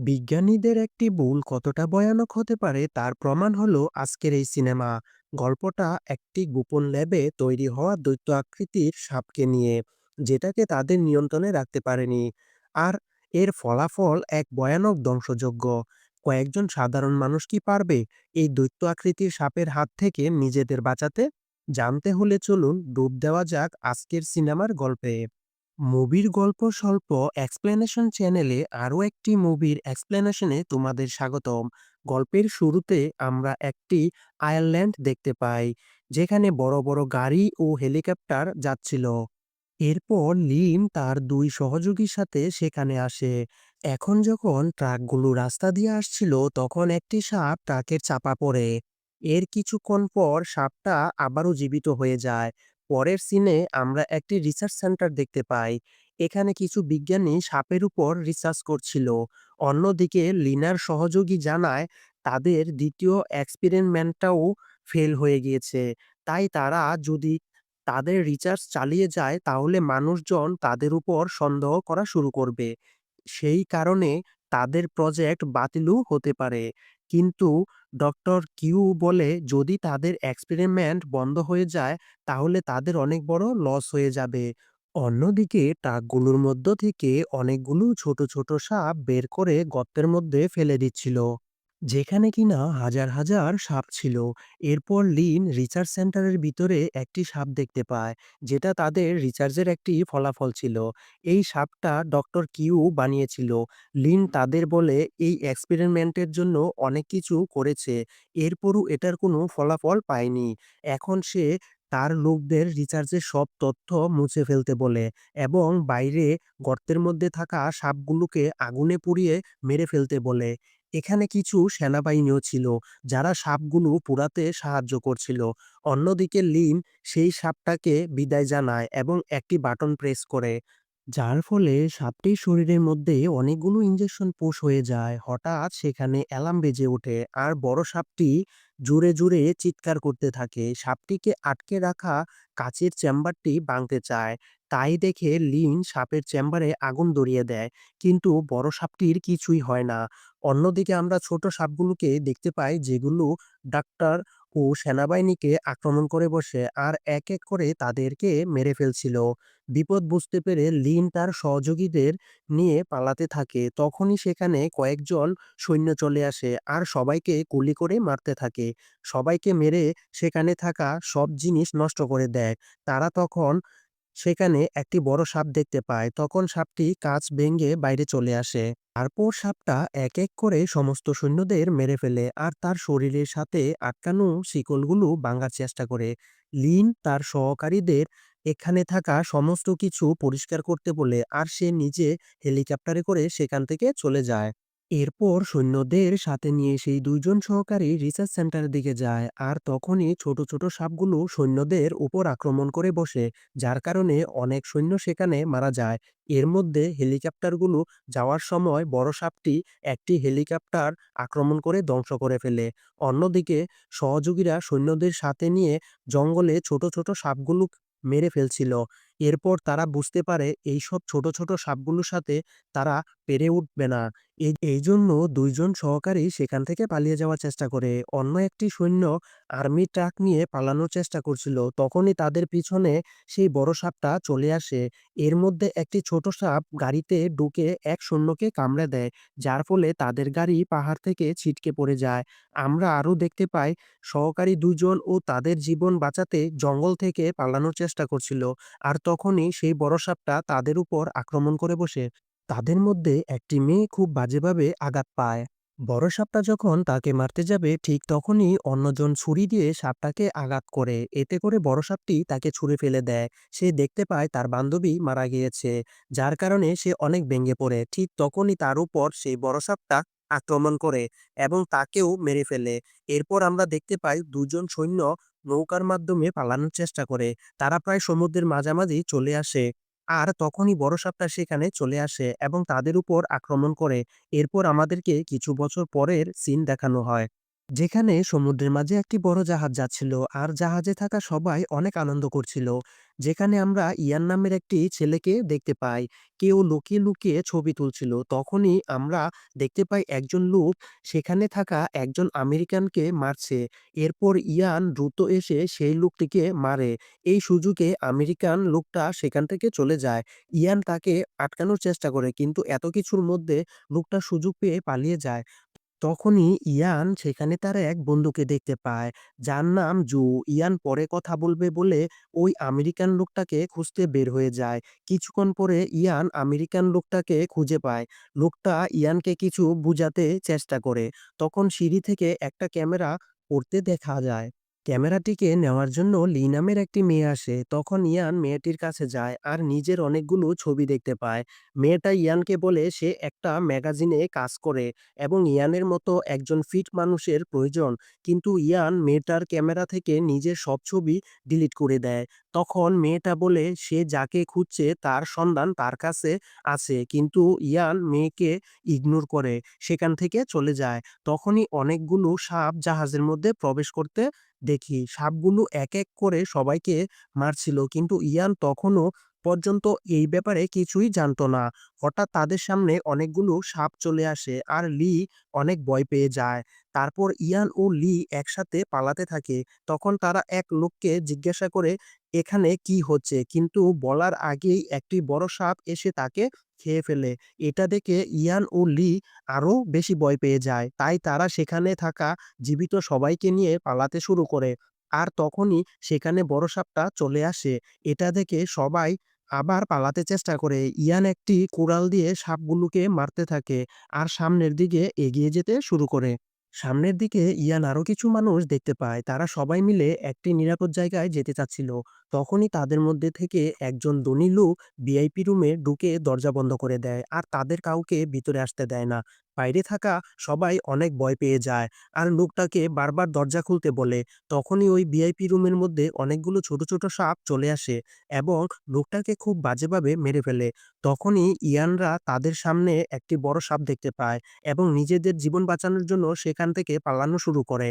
বিজ্ঞানীদের একটি ভুল কতটা ভয়ানক হতে পারে তার প্রমাণ হলো আজকের এই সিনেমা। গল্পটা একটি গোপন ল্যাবে তৈরি হওয়া দৈত্য আকৃতির সাপকে নিয়ে, যেটাকে তাদের নিয়ন্ত্রণে রাখতে পারেনি। আর এর ফলাফল এক ভয়ানক ধ্বংসযজ্ঞ। কয়েকজন সাধারণ মানুষ কি পারবে এই দৈত্য আকৃতির সাপের হাত থেকে নিজেদের বাঁচাতে? জানতে হলে চলুন ডুব দেওয়া যাক আজকের সিনেমার গল্পে। মুভির গল্প স্বল্প এক্সপ্লেনেশন চ্যানেলে আরও একটি মুভির এক্সপ্লেনেশনে তোমাদের স্বাগতম। গল্পের শুরুতে আমরা একটি আয়ারল্যান্ড দেখতে পাই, যেখানে বড় বড় গাড়ি ও হেলিকপ্টার যাচ্ছিল। এরপর লিন তার দুই সহযোগীর সাথে সেখানে আসে। এখন যখন ট্রাকগুলো রাস্তা দিয়ে আসছিল, তখন একটি সাপ ট্রাকের চাপা পড়ে। এর কিছুক্ষণ পর সাপটা আবারও জীবিত হয়ে যায়। পরের সিনে আমরা একটি রিসার্চ সেন্টার দেখতে পাই। এখানে কিছু বিজ্ঞানী সাপের উপর রিসার্চ করছিল। অন্যদিকে লিনার সহযোগী জানায় তাদের দ্বিতীয় এক্সপেরিমেন্টটাও ফেল হয়ে গিয়েছে। তাই তারা যদি তাদের রিসার্চ চালিয়ে যায় তাহলে মানুষজন তাদের উপর সন্দেহ করা শুরু করবে। সেই কারণে তাদের প্রজেক্ট বাতিলও হতে পারে। কিন্তু ডক্টর কিউ বলে যদি তাদের এক্সপেরিমেন্ট বন্ধ হয়ে যায় তাহলে তাদের অনেক বড় লস হয়ে যাবে। অন্যদিকে ট্রাকগুলোর মধ্য থেকে অনেকগুলো ছোট ছোট সাপ বের করে গর্তের মধ্যে ফেলে দিচ্ছিল, যেখানে কিনা হাজার হাজার সাপ ছিল। এরপর লিন রিসার্চ সেন্টারের ভিতরে একটি সাপ দেখতে পায়, যেটা তাদের রিসার্চের একটি ফলাফল ছিল। এই সাপটা ডক্টর কিউ বানিয়েছিল। লিন তাদের বলে এই এক্সপেরিমেন্টের জন্য অনেক কিছু করেছে, এরপরও এটার কোনো ফলাফল পায়নি। এখন সে তার লোকদের রিসার্চের সব তথ্য মুছে ফেলতে বলে এবং বাইরে গর্তের মধ্যে থাকা সাপগুলোকে আগুনে পুড়িয়ে মেরে ফেলতে বলে। এখানে কিছু সেনাবাহিনীও ছিল, যারা সাপগুলো পোড়াতে সাহায্য করছিল। অন্যদিকে লিন সেই সাপটাকে বিদায় জানায় এবং একটি বাটন প্রেস করে, যার ফলে সাপটির শরীরের মধ্যে অনেকগুলো ইনজেকশন পুশ হয়ে যায়। হঠাৎ সেখানে অ্যালার্ম বেজে ওঠে আর বড় সাপটি জোরে জোরে চিৎকার করতে থাকে। সাপটিকে আটকে রাখা কাচের চেম্বারটি ভাঙতে চায়। তাই দেখে লিন সাপের চেম্বারে আগুন ধরিয়ে দেয়, কিন্তু বড় সাপটির কিছুই হয় না। অন্যদিকে আমরা ছোট সাপগুলোকে দেখতে পাই, যেগুলো ডাক্তার ও সেনাবাহিনীকে আক্রমণ করে বসে আর এক এক করে তাদেরকে মেরে ফেলছিল। বিপদ বুঝতে পেরে লিন তার সহযোগীদের নিয়ে পালাতে থাকে। তখনই সেখানে কয়েকজন সৈন্য চলে আসে আর সবাইকে গুলি করে মারতে থাকে। সবাইকে মেরে সেখানে থাকা সব জিনিস নষ্ট করে দেয়। তারা তখন সেখানে একটি বড় সাপ দেখতে পায়। তখন সাপটি কাঁচ ভেঙে বাইরে চলে আসে। তারপর সাপটা এক এক করে সমস্ত সৈন্যদের মেরে ফেলে আর তার শরীরের সাথে আটকানো শিকলগুলো ভাঙার চেষ্টা করে। লিন তার সহকারীদের এখানে থাকা সমস্ত কিছু পরিষ্কার করতে বলে আর সে নিজে হেলিকপ্টারে করে সেখান থেকে চলে যায়। এরপর সৈন্যদের সাথে নিয়ে সেই দুইজন সহকারী রিসার্চ সেন্টারের দিকে যায় আর তখনই ছোট ছোট সাপগুলো সৈন্যদের উপর আক্রমণ করে বসে, যার কারণে অনেক সৈন্য সেখানে মারা যায়। এর মধ্যে হেলিকপ্টারগুলো যাওয়ার সময় বড় সাপটি একটি হেলিকপ্টার আক্রমণ করে ধ্বংস করে ফেলে। অন্যদিকে সহযোগীরা সৈন্যদের সাথে নিয়ে জঙ্গলে ছোট ছোট সাপগুলো মেরে ফেলছিল। এরপর তারা বুঝতে পারে এইসব ছোট ছোট সাপগুলোর সাথে তারা পেরে উঠবে না। এইজন্য দুইজন সহকারী সেখান থেকে পালিয়ে যাওয়ার চেষ্টা করে। অন্য একটি সৈন্য আর্মি ট্রাক নিয়ে পালানোর চেষ্টা করছিল। তখনই তাদের পিছনে সেই বড় সাপটা চলে আসে। এর মধ্যে একটি ছোট সাপ গাড়িতে ঢুকে এক সৈন্যকে কামড়ে দেয়, যার ফলে তাদের গাড়ি পাহাড় থেকে ছিটকে পড়ে যায়। আমরা আরও দেখতে পাই সহকারী দুজন ও তাদের জীবন বাঁচাতে জঙ্গল থেকে পালানোর চেষ্টা করছিল। আর তখনই সেই বড় সাপটা তাদের উপর আক্রমণ করে বসে। তাদের মধ্যে একটি মেয়ে খুব বাজেভাবে আঘাত পায়। বড় সাপটা যখন তাকে মারতে যাবে ঠিক তখনই অন্যজন ছুরি দিয়ে সাপটাকে আঘাত করে। এতে করে বড় সাপটি তাকে ছুঁড়ে ফেলে দেয়। সে দেখতে পায় তার বান্ধবী মারা গিয়েছে, যার কারণে সে অনেক ভেঙে পড়ে। ঠিক তখনই তার উপর সেই বড় সাপটা আক্রমণ করে এবং তাকেও মেরে ফেলে। এরপর আমরা দেখতে পাই দুজন সৈন্য নৌকার মাধ্যমে পালানোর চেষ্টা করে। তারা প্রায় সমুদ্রের মাঝামাঝি চলে আসে আর তখনই বড় সাপটা সেখানে চলে আসে এবং তাদের উপর আক্রমণ করে। এরপর আমাদেরকে কিছু বছর পরের সিন দেখানো হয়। যেখানে সমুদ্রের মাঝে একটি বড় জাহাজ যাচ্ছিল আর জাহাজে থাকা সবাই অনেক আনন্দ করছিল। যেখানে আমরা ইয়ান নামের একটি ছেলেকে দেখতে পাই। কেউ লুকিয়ে লুকিয়ে ছবি তুলছিল। তখনই আমরা দেখতে পাই একজন লোক সেখানে থাকা একজন আমেরিকানকে মারছে। এরপর ইয়ান দ্রুত এসে সেই লোকটিকে মারে। এই সুযোগে আমেরিকান লোকটা সেখান থেকে চলে যায়। ইয়ান তাকে আটকানোর চেষ্টা করে, কিন্তু এত কিছুর মধ্যে লোকটা সুযোগ পেয়ে পালিয়ে যায়। তখনই ইয়ান সেখানে তার এক বন্ধুকে দেখতে পায়, যার নাম জো। ইয়ান পরে কথা বলবে বলে ওই আমেরিকান লোকটাকে খুঁজতে বের হয়ে যায়। কিছুক্ষণ পরে ইয়ান আমেরিকান লোকটাকে খুঁজে পায়। লোকটা ইয়ানকে কিছু বুঝাতে চেষ্টা করে। তখন সিঁড়ি থেকে একটা ক্যামেরা পড়তে দেখা যায়। ক্যামেরাটিকে নেওয়ার জন্য লি নামের একটি মেয়ে আসে। তখন ইয়ান মেয়েটির কাছে যায় আর নিজের অনেকগুলো ছবি দেখতে পায়। মেয়েটা ইয়ানকে বলে সে একটা ম্যাগাজিনে কাজ করে এবং ইয়ানের মতো একজন ফিট মানুষের প্রয়োজন। কিন্তু ইয়ান মেয়েটার ক্যামেরা থেকে নিজের সব ছবি ডিলিট করে দেয়। তখন মেয়েটা বলে সে যাকে খুঁজছে তার সন্ধান তার কাছে আছে। কিন্তু ইয়ান মেয়েকে ইগনোর করে সেখান থেকে চলে যায়। তখনই অনেকগুলো সাপ জাহাজের মধ্যে প্রবেশ করতে দেখি। সাপগুলো এক এক করে সবাইকে মারছিল, কিন্তু ইয়ান তখনও পর্যন্ত এই ব্যাপারে কিছুই জানতো না। হঠাৎ তাদের সামনে অনেকগুলো সাপ চলে আসে আর লি অনেক ভয় পেয়ে যায়। তারপর ইয়ান ও লি একসাথে পালাতে থাকে। তখন তারা এক লোককে জিজ্ঞাসা করে এখানে কি হচ্ছে, কিন্তু বলার আগেই একটি বড় সাপ এসে তাকে খেয়ে ফেলে। এটা দেখে ইয়ান ও লি আরো বেশি ভয় পেয়ে যায়। তাই তারা সেখানে থাকা জীবিত সবাইকে নিয়ে পালাতে শুরু করে। আর তখনই সেখানে বড় সাপটা চলে আসে। এটা দেখে সবাই আবার পালাতে চেষ্টা করে। ইয়ান একটি কুড়াল দিয়ে সাপগুলোকে মারতে থাকে আর সামনের দিকে এগিয়ে যেতে শুরু করে। সামনের দিকে ইয়ান আরো কিছু মানুষ দেখতে পায়। তারা সবাই মিলে একটি নিরাপদ জায়গায় যেতে চাচ্ছিল। তখনই তাদের মধ্যে থেকে একজন ধনী লোক ভিআইপি রুমে ঢুকে দরজা বন্ধ করে দেয় আর তাদের কাউকে ভিতরে আসতে দেয় না। বাইরে থাকা সবাই অনেক ভয় পেয়ে যায় আর লোকটাকে বারবার দরজা খুলতে বলে। তখনই ওই ভিআইপি রুমের মধ্যে অনেকগুলো ছোট ছোট সাপ চলে আসে এবং লোকটাকে খুব বাজেভাবে মেরে ফেলে। তখনই ইয়ানরা তাদের সামনে একটি বড় সাপ দেখতে পায় এবং নিজেদের জীবন বাঁচানোর জন্য সেখান থেকে পালানো শুরু করে।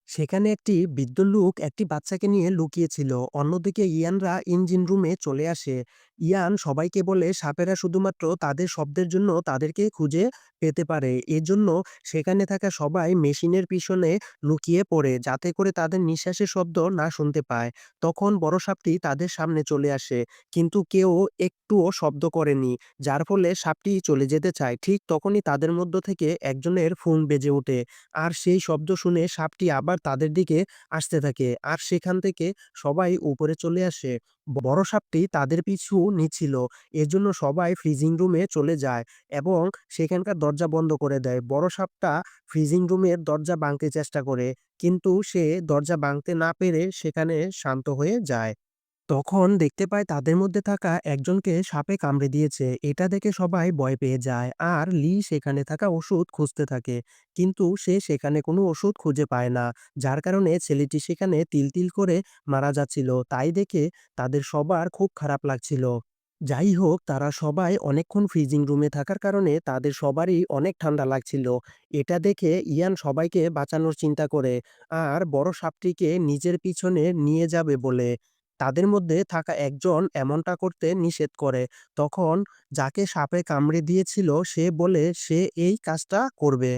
সেখানে একটি বৃদ্ধ লোক একটি বাচ্চাকে নিয়ে লুকিয়েছিল। অন্যদিকে ইয়ানরা ইঞ্জিন রুমে চলে আসে। ইয়ান সবাইকে বলে সাপেরা শুধুমাত্র তাদের শব্দের জন্য তাদেরকে খুঁজে পেতে পারে। এজন্য সেখানে থাকা সবাই মেশিনের পিছনে লুকিয়ে পড়ে, যাতে করে তাদের নিঃশ্বাসের শব্দ না শুনতে পায়। তখন বড় সাপটি তাদের সামনে চলে আসে, কিন্তু কেউ একটুও শব্দ করেনি, যার ফলে সাপটি চলে যেতে চায়। ঠিক তখনই তাদের মধ্য থেকে একজনের ফোন বেজে ওঠে আর সেই শব্দ শুনে সাপটি আবার তাদের দিকে আসতে থাকে আর সেখান থেকে সবাই উপরে চলে আসে। বড় সাপটি তাদের পিছু নিচ্ছিল। এজন্য সবাই ফ্রিজিং রুমে চলে যায় এবং সেখানকার দরজা বন্ধ করে দেয়। বড় সাপটা ফ্রিজিং রুমের দরজা ভাঙতে চেষ্টা করে, কিন্তু সে দরজা ভাঙতে না পেরে সেখানে শান্ত হয়ে যায়। তখন দেখতে পায় তাদের মধ্যে থাকা একজনকে সাপে কামড়ে দিয়েছে। এটা দেখে সবাই ভয় পেয়ে যায় আর লি সেখানে থাকা ওষুধ খুঁজতে থাকে। কিন্তু সে সেখানে কোনো ওষুধ খুঁজে পায় না। যার কারণে ছেলেটি সেখানে তিল তিল করে মারা যাচ্ছিল। তাই দেখে তাদের সবার খুব খারাপ লাগছিল। যাই হোক, তারা সবাই অনেকক্ষণ ফ্রিজিং রুমে থাকার কারণে তাদের সবারই অনেক ঠান্ডা লাগছিল। এটা দেখে ইয়ান সবাইকে বাঁচানোর চিন্তা করে আর বড় সাপটিকে নিজের পিছনে নিয়ে যাবে বলে। তাদের মধ্যে থাকা একজন এমনটা করতে নিষেধ করে। তখন যাকে সাপে কামড়ে দিয়েছিল সে বলে সে এই কাজটা করবে।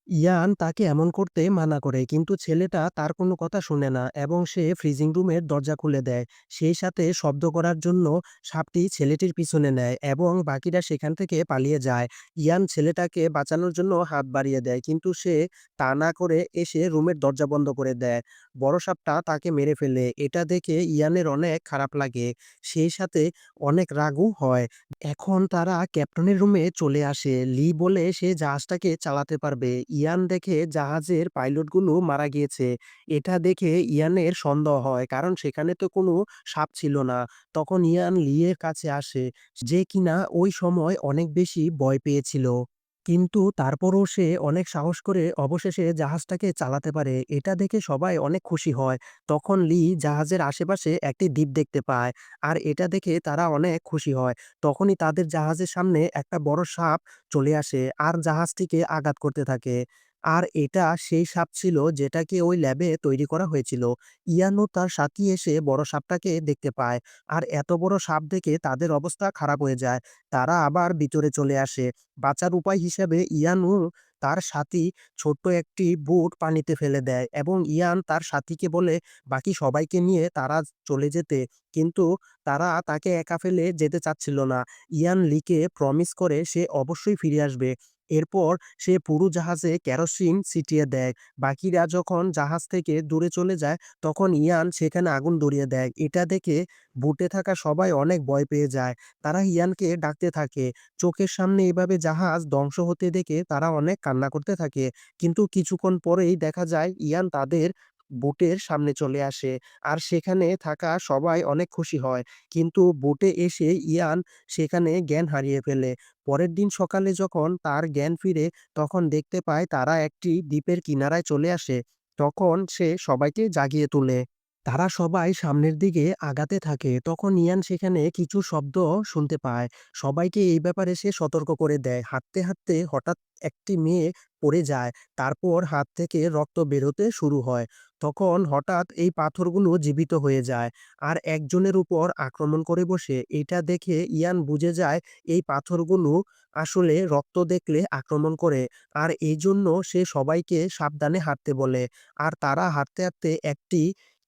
ইয়ান তাকে এমন করতে মানা করে, কিন্তু ছেলেটা তার কোনো কথা শুনে না এবং সে ফ্রিজিং রুমের দরজা খুলে দেয়। সেই সাথে শব্দ করার জন্য সাপটি ছেলেটির পিছনে নেয় এবং বাকিরা সেখান থেকে পালিয়ে যায়। ইয়ান ছেলেটাকে বাঁচানোর জন্য হাত বাড়িয়ে দেয়, কিন্তু সে তা না করে এসে রুমের দরজা বন্ধ করে দেয়। বড় সাপটা তাকে মেরে ফেলে। এটা দেখে ইয়ানের অনেক খারাপ লাগে। সেই সাথে অনেক রাগও হয়। এখন তারা ক্যাপ্টেনের রুমে চলে আসে। লি বলে সে জাহাজটাকে চালাতে পারবে। ইয়ান দেখে জাহাজের পাইলটগুলো মারা গিয়েছে। এটা দেখে ইয়ানের সন্দেহ হয়, কারণ সেখানে তো কোনো সাপ ছিল না। তখন ইয়ান লি এর কাছে আসে, যে কিনা ওই সময় অনেক বেশি ভয় পেয়েছিল। কিন্তু তারপরও সে অনেক সাহস করে অবশেষে জাহাজটাকে চালাতে পারে। এটা দেখে সবাই অনেক খুশি হয়। তখন লি জাহাজের আশেপাশে একটি দ্বীপ দেখতে পায় আর এটা দেখে তারা অনেক খুশি হয়। তখনই তাদের জাহাজের সামনে একটা বড় সাপ চলে আসে আর জাহাজটিকে আঘাত করতে থাকে। আর এটা সেই সাপ ছিল যেটাকে ওই ল্যাবে তৈরি করা হয়েছিল। ইয়ান ও তার সাথী এসে বড় সাপটাকে দেখতে পায়। আর এত বড় সাপ দেখে তাদের অবস্থা খারাপ হয়ে যায়। তারা আবার ভিতরে চলে আসে। বাঁচার উপায় হিসেবে ইয়ান ও তার সাথী ছোট্ট একটি বুট পানিতে ফেলে দেয় এবং ইয়ান তার সাথীকে বলে বাকি সবাইকে নিয়ে তারা চলে যেতে। কিন্তু তারা তাকে একা ফেলে যেতে চাচ্ছিল না। ইয়ান লিকে প্রমিস করে সে অবশ্যই ফিরে আসবে। এরপর সে পুরো জাহাজে কেরোসিন ছিটিয়ে দেয়। বাকিরা যখন জাহাজ থেকে দূরে চলে যায়, তখন ইয়ান সেখানে আগুন ধরিয়ে দেয়। এটা দেখে বুটে থাকা সবাই অনেক ভয় পেয়ে যায়। তারা ইয়ানকে ডাকতে থাকে। চোখের সামনে এভাবে জাহাজ ধ্বংস হতে দেখে তারা অনেক কান্না করতে থাকে। কিন্তু কিছুক্ষণ পরেই দেখা যায় ইয়ান তাদের বোটের সামনে চলে আসে। আর সেখানে থাকা সবাই অনেক খুশি হয়। কিন্তু বোটে এসে ইয়ান সেখানে জ্ঞান হারিয়ে ফেলে। পরের দিন সকালে যখন তার জ্ঞান ফিরে, তখন দেখতে পায় তারা একটি দ্বীপের কিনারায় চলে আসে। তখন সে সবাইকে জাগিয়ে তোলে। তারা সবাই সামনের দিকে আগাতে থাকে। তখন ইয়ান সেখানে কিছু শব্দ শুনতে পায়। সবাইকে এই ব্যাপারে সে সতর্ক করে দেয়। হাঁটতে, হাঁটতে হঠাৎ একটি মেয়ে পড়ে যায়। তারপর হাত থেকে রক্ত বেরোতে শুরু হয়। তখন হঠাৎ এই পাথরগুলো জীবিত হয়ে যায় আর একজনের উপর আক্রমণ করে বসে। এটা দেখে ইয়ান বুঝে যায় এই পাথরগুলো আসলে রক্ত দেখলে আক্রমণ করে। আর এইজন্য সে সবাইকে সাবধানে হাঁটতে বলে। আর তারা হাঁটতে, হাঁটতে একটি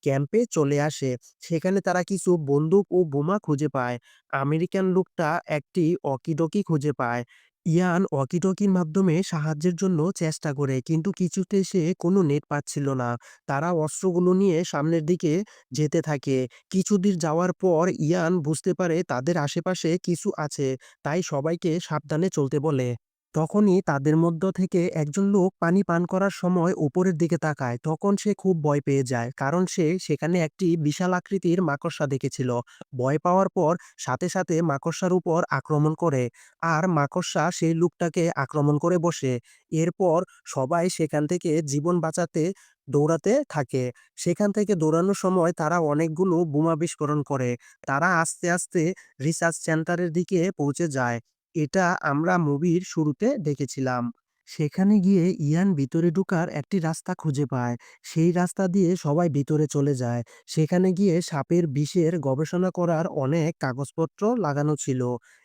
ক্যাম্পে চলে আসে। সেখানে তারা কিছু বন্দুক ও বোমা খুঁজে পায়। আমেরিকান লোকটা একটি ওয়াকি-টকি খুঁজে পায়। ইয়ান ওয়াকি-টকির মাধ্যমে সাহায্যের জন্য চেষ্টা করে, কিন্তু কিছুতেই সে কোনো নেট পাচ্ছিল না। তারা অস্ত্রগুলো নিয়ে সামনের দিকে যেতে থাকে। কিছুদূর যাওয়ার পর ইয়ান বুঝতে পারে তাদের আশেপাশে কিছু আছে, তাই সবাইকে সাবধানে চলতে বলে। তখনই তাদের মধ্য থেকে একজন লোক পানি পান করার সময় উপরের দিকে তাকায়। তখন সে খুব ভয় পেয়ে যায়, কারণ সে সেখানে একটি বিশাল আকৃতির মাকড়সা দেখেছিল। ভয় পাওয়ার পর সাথে সাথে মাকড়সার উপর আক্রমণ করে আর মাকড়সা সেই লোকটাকে আক্রমণ করে বসে। এরপর সবাই সেখান থেকে জীবন বাঁচাতে দৌড়াতে থাকে। সেখান থেকে দৌড়ানোর সময় তারা অনেকগুলো বোমা বিস্ফোরণ করে। তারা আস্তে আস্তে রিসার্চ সেন্টারের দিকে পৌঁছে যায়। এটা আমরা মুভির শুরুতে দেখেছিলাম। সেখানে গিয়ে ইয়ান ভিতরে ঢোকার একটি রাস্তা খুঁজে পায়। সেই রাস্তা দিয়ে সবাই ভিতরে চলে যায়। সেখানে গিয়ে সাপের বিষের গবেষণা করার অনেক কাগজপত্র লাগানো ছিল।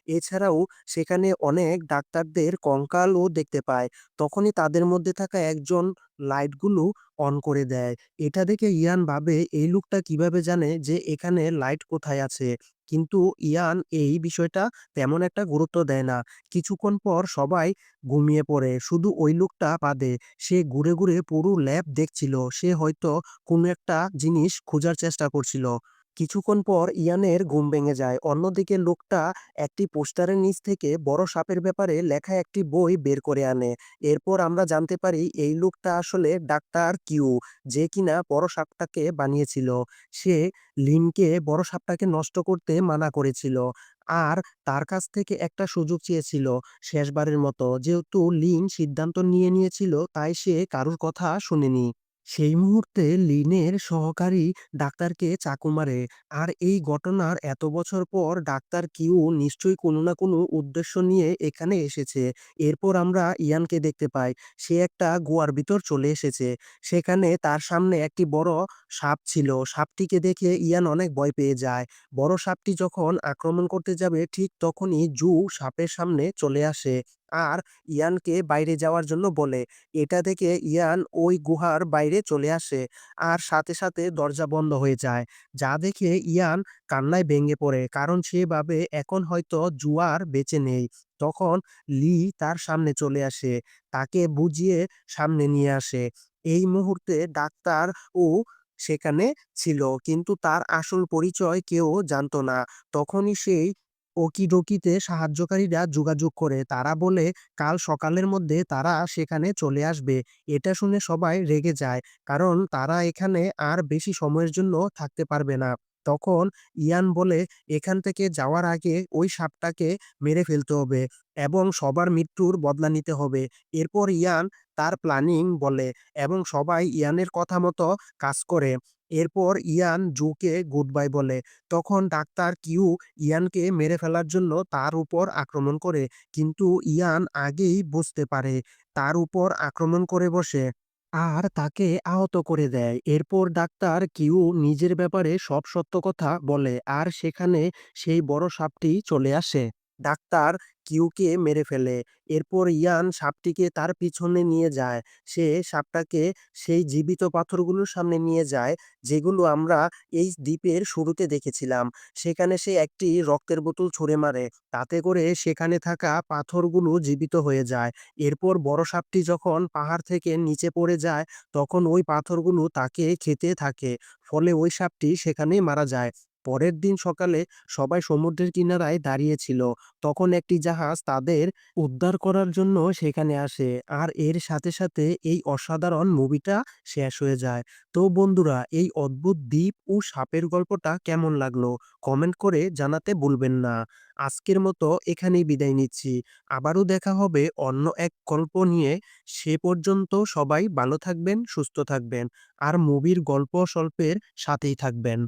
এছাড়াও সেখানে অনেক ডাক্তারদের কঙ্কালও দেখতে পায়। তখনই তাদের মধ্যে থাকা একজন লাইটগুলো অন করে দেয়। এটা দেখে ইয়ান ভাবে এই লোকটা কিভাবে জানে যে এখানে লাইট কোথায় আছে? কিন্তু ইয়ান এই বিষয়টা তেমন একটা গুরুত্ব দেয় না। কিছুক্ষণ পর সবাই ঘুমিয়ে পড়ে। শুধু ওই লোকটা বাদে। সে ঘুরে, ঘুরে পুরো ল্যাব দেখছিল। সে হয়তো কোনো একটা জিনিস খোঁজার চেষ্টা করছিল। কিছুক্ষণ পর ইয়ানের ঘুম ভেঙে যায়। অন্যদিকে লোকটা একটি পোস্টারের নিচ থেকে বড় সাপের ব্যাপারে লেখা একটি বই বের করে আনে। এরপর আমরা জানতে পারি এই লোকটা আসলে ডাক্তার কিউ, যে কিনা বড় সাপটাকে বানিয়েছিল। সে লিনকে বড় সাপটাকে নষ্ট করতে মানা করেছিল। আর তার কাছ থেকে একটা সুযোগ চেয়েছিল শেষবারের মতো। যেহেতু লিন সিদ্ধান্ত নিয়ে নিয়েছিল, তাই সে কারোর কথা শোনেনি। সেই মুহূর্তে লিনের সহকারী ডাক্তারকে চাকু মারে। আর এই ঘটনার এত বছর পর ডাক্তার কিউ নিশ্চয়ই কোনো না কোনো উদ্দেশ্য নিয়ে এখানে এসেছে। এরপর আমরা ইয়ানকে দেখতে পাই। সে একটা গুহার ভিতর চলে এসেছে। সেখানে তার সামনে একটি বড় সাপ ছিল। সাপটিকে দেখে ইয়ান অনেক ভয় পেয়ে যায়। বড় সাপটি যখন আক্রমণ করতে যাবে, ঠিক তখনই জু সাপের সামনে চলে আসে আর ইয়ানকে বাইরে যাওয়ার জন্য বলে। এটা দেখে ইয়ান ওই গুহার বাইরে চলে আসে আর সাথে সাথে দরজা বন্ধ হয়ে যায়। যা দেখে ইয়ান কান্নায় ভেঙে পড়ে, কারণ সে ভাবে এখন হয়তো জু আর বেঁচে নেই। তখন লি তার সামনে চলে আসে, তাকে বুঝিয়ে সামনে নিয়ে আসে। এই মুহূর্তে ডাক্তার ও সেখানে ছিল, কিন্তু তার আসল পরিচয় কেউ জানতো না। তখনই সেই ওকি-ডোকিতে সাহায্যকারীরা যোগাযোগ করে। তারা বলে কাল সকালের মধ্যে তারা সেখানে চলে আসবে। এটা শুনে সবাই রেগে যায়, কারণ তারা এখানে আর বেশি সময়ের জন্য থাকতে পারবে না। তখন ইয়ান বলে এখান থেকে যাওয়ার আগে ওই সাপটাকে মেরে ফেলতে হবে এবং সবার মৃত্যুর বদলা নিতে হবে। এরপর ইয়ান তার প্ল্যানিং বলে এবং সবাই ইয়ানের কথা মতো কাজ করে। এরপর ইয়ান জুকে গুড বাই বলে। তখন ডাক্তার কিউ ইয়ানকে মেরে ফেলার জন্য তার উপর আক্রমণ করে, কিন্তু ইয়ান আগেই বুঝতে পারে তার উপর আক্রমণ করে বসে আর তাকে আহত করে দেয়। এরপর ডাক্তার কিউ নিজের ব্যাপারে সব সত্য কথা বলে আর সেখানে সেই বড় সাপটি চলে আসে। ডাক্তার কিউকে মেরে ফেলে। এরপর ইয়ান সাপটিকে তার পিছনে নিয়ে যায়। সে সাপটাকে সেই জীবিত পাথরগুলোর সামনে নিয়ে যায়, যেগুলো আমরা এই দ্বীপের শুরুতে দেখেছিলাম। সেখানে সে একটি রক্তের বোতল ছুঁড়ে মারে। তাতে করে সেখানে থাকা পাথরগুলো জীবিত হয়ে যায়। এরপর বড় সাপটি যখন পাহাড় থেকে নিচে পড়ে যায়, তখন ওই পাথরগুলো তাকে খেতে থাকে। ফলে ওই সাপটি সেখানেই মারা যায়। পরের দিন সকালে সবাই সমুদ্রের কিনারায় দাঁড়িয়ে ছিল। তখন একটি জাহাজ তাদের উদ্ধার করার জন্য সেখানে আসে। আর এর সাথে সাথে এই অসাধারণ মুভিটা শেষ হয়ে যায়। তো বন্ধুরা, এই অদ্ভুত দ্বীপ ও সাপের গল্পটা কেমন লাগলো? কমেন্ট করে জানাতে ভুলবেন না। আজকের মতো এখানেই বিদায় নিচ্ছি। আবারও দেখা হবে অন্য এক গল্প নিয়ে। সে পর্যন্ত সবাই ভালো থাকবেন, সুস্থ থাকবেন আর মুভির গল্প স্বল্পের সাথেই থাকবেন।